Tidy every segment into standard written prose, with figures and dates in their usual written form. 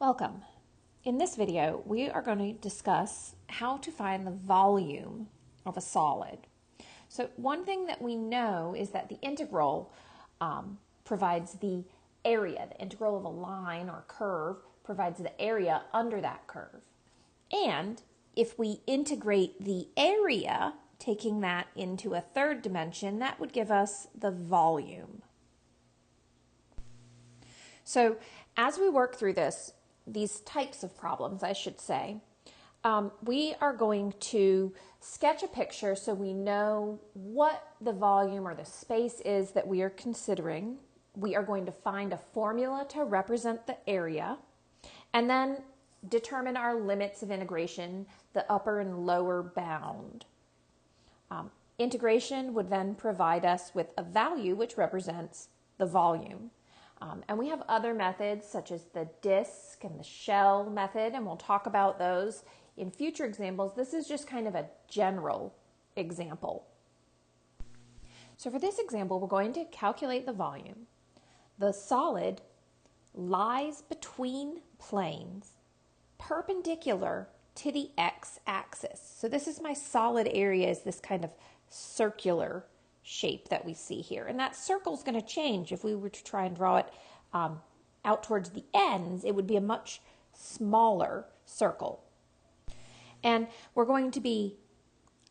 Welcome. In this video, we are going to discuss how to find the volume of a solid. So one thing that we know is that the integral provides the area. The integral of a line or curve provides the area under that curve. And if we integrate the area, taking that into a third dimension, that would give us the volume. So as we work through these types of problems, I should say, we are going to sketch a picture so we know what the volume or the space is that we are considering. We are going to find a formula to represent the area, and then determine our limits of integration, the upper and lower bound. Integration would then provide us with a value which represents the volume. And we have other methods such as the disk and the shell method, and we'll talk about those in future examples. This is just kind of a general example. So for this example, we're going to calculate the volume. The solid lies between planes perpendicular to the x-axis. So this is my solid area, is this kind of circular shape that we see here. And that circle is going to change. If we were to try and draw it out towards the ends, it would be a much smaller circle. And we're going to be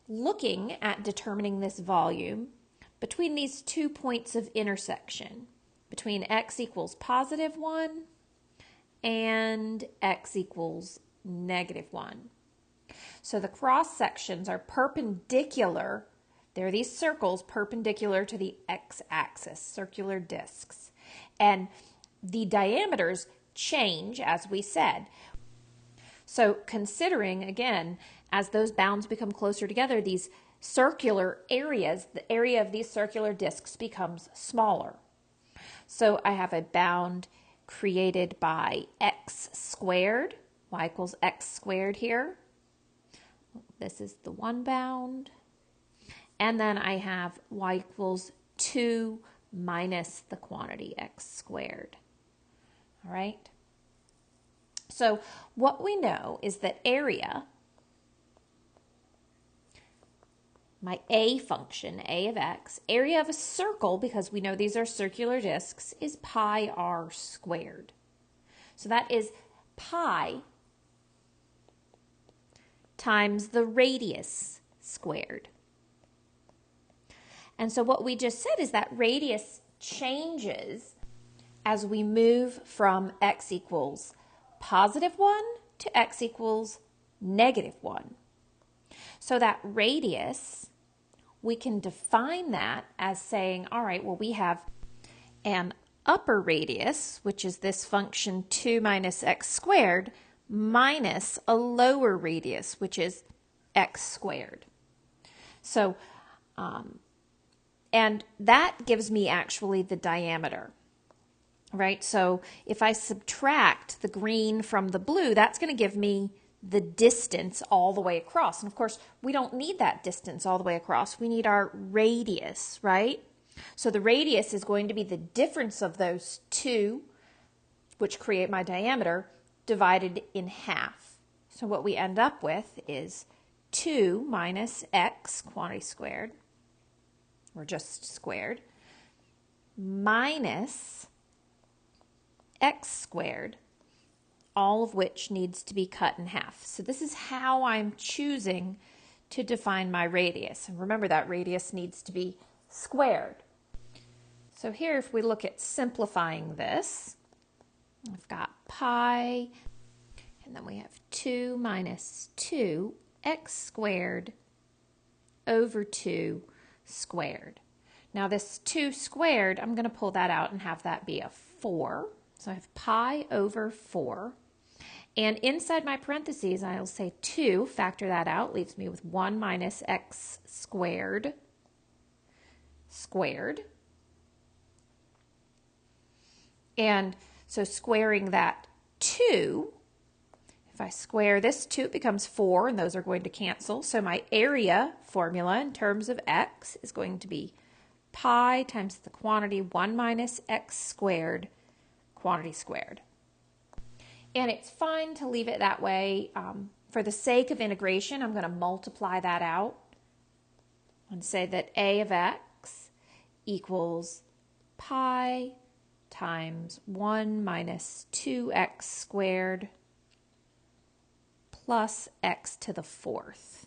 looking at determining this volume between these 2 points of intersection, between x equals +1 and x equals -1. So the cross sections are perpendicular. There are these circles perpendicular to the x-axis, circular discs. And the diameters change, as we said. So considering, again, as those bounds become closer together, these circular areas, the area of these circular discs becomes smaller. So I have a bound created by x squared, y equals x squared here. This is the one bound. And then I have y equals 2 minus the quantity x squared. All right? So what we know is that area, my a function, a of x, area of a circle, because we know these are circular discs, is pi r squared. So that is pi times the radius squared. And so what we just said is that radius changes as we move from x equals +1 to x equals -1. So that radius, we can define that as saying, all right, well, we have an upper radius, which is this function 2 minus x squared, minus a lower radius, which is x squared. So, and that gives me actually the diameter, right? So if I subtract the green from the blue, that's going to give me the distance all the way across. And of course, we don't need that distance all the way across. We need our radius, right? So the radius is going to be the difference of those two, which create my diameter, divided in half. So what we end up with is 2 minus x, quantity squared, or just squared, minus x squared, all of which needs to be cut in half. So this is how I'm choosing to define my radius. And remember, that radius needs to be squared. So here, if we look at simplifying this, I've got pi, and then we have 2 minus 2x squared over 2 squared. Now this 2 squared, I'm going to pull that out and have that be a 4. So I have pi over 4. And inside my parentheses, I'll say 2, factor that out, leaves me with 1 minus x squared squared. And so squaring that 2, if I square this 2, it becomes 4, and those are going to cancel. So my area formula in terms of x is going to be pi times the quantity 1 minus x squared, quantity squared. And it's fine to leave it that way. For the sake of integration, I'm going to multiply that out and say that a of x equals pi times 1 minus 2x squared plus x to the fourth.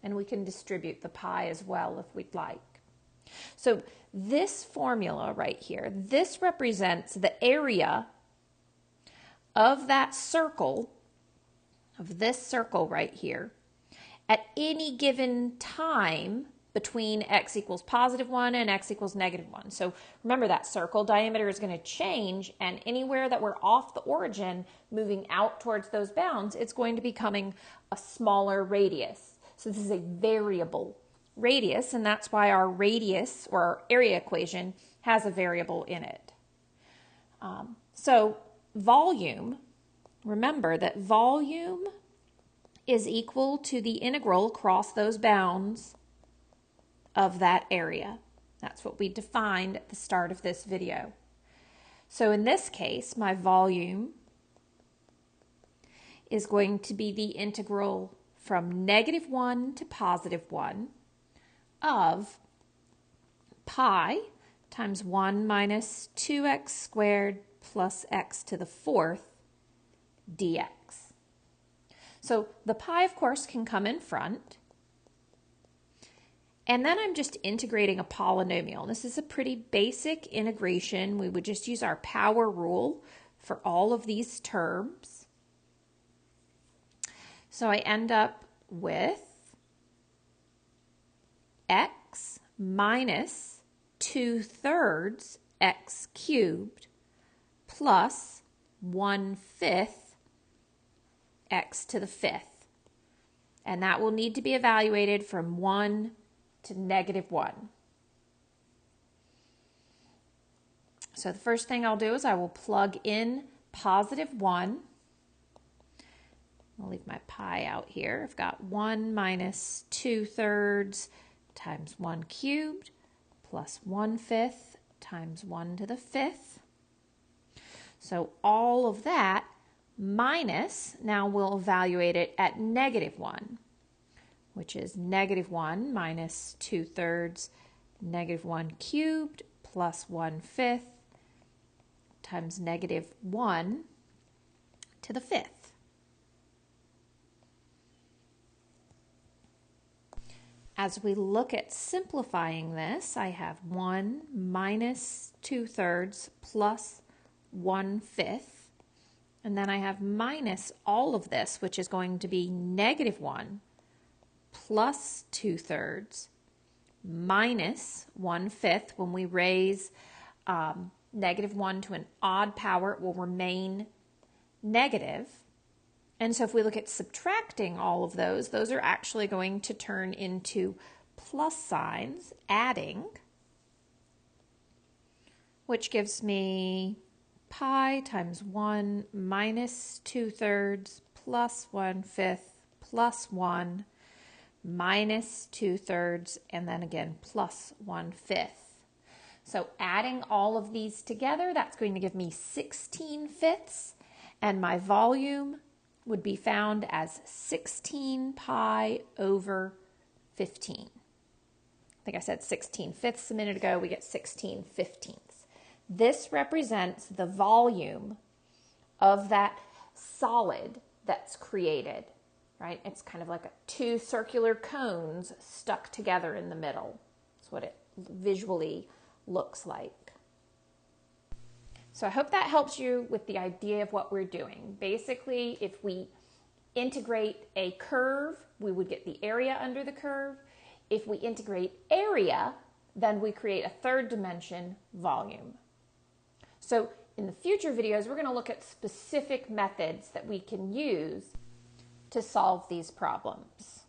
And we can distribute the pi as well if we'd like. So this formula right here, this represents the area of that circle, of this circle right here, at any given time between x equals positive 1 and x equals negative 1. So remember, that circle diameter is going to change, and anywhere that we're off the origin, moving out towards those bounds, it's going to be becoming a smaller radius. So this is a variable radius, and that's why our radius or our area equation has a variable in it. So volume, remember that volume is equal to the integral across those bounds of that area. That's what we defined at the start of this video. So in this case, my volume is going to be the integral from -1 to +1 of pi times 1 minus 2x squared plus x to the fourth dx. So the pi, of course, can come in front. And then I'm just integrating a polynomial. This is a pretty basic integration. We would just use our power rule for all of these terms. So I end up with x minus 2/3 x cubed plus 1/5 x to the fifth. And that will need to be evaluated from 1 to -1. So the first thing I'll do is I will plug in +1. I'll leave my pi out here. I've got 1 minus 2/3 times 1 cubed plus 1/5 times 1 to the fifth. So all of that minus, now we'll evaluate it at -1. Which is -1 minus 2/3 -1 cubed plus 1/5 times -1 to the fifth. As we look at simplifying this, I have 1 minus 2/3 plus 1/5, and then I have minus all of this, which is going to be -1 plus 2/3 minus 1/5. When we raise -1 to an odd power, it will remain negative. And so if we look at subtracting all of those are actually going to turn into plus signs, adding, which gives me pi times 1 minus 2/3 plus 1/5 plus 1 minus 2/3, and then again plus 1/5. So adding all of these together, that's going to give me 16/5, and my volume would be found as 16 pi over 15. I think I said 16/5 a minute ago. We get 16/15. This represents the volume of that solid that's created. Right? It's kind of like two circular cones stuck together in the middle. That's what it visually looks like. So I hope that helps you with the idea of what we're doing. Basically, if we integrate a curve, we would get the area under the curve. If we integrate area, then we create a third dimension, volume. So in the future videos, we're going to look at specific methods that we can use to solve these problems.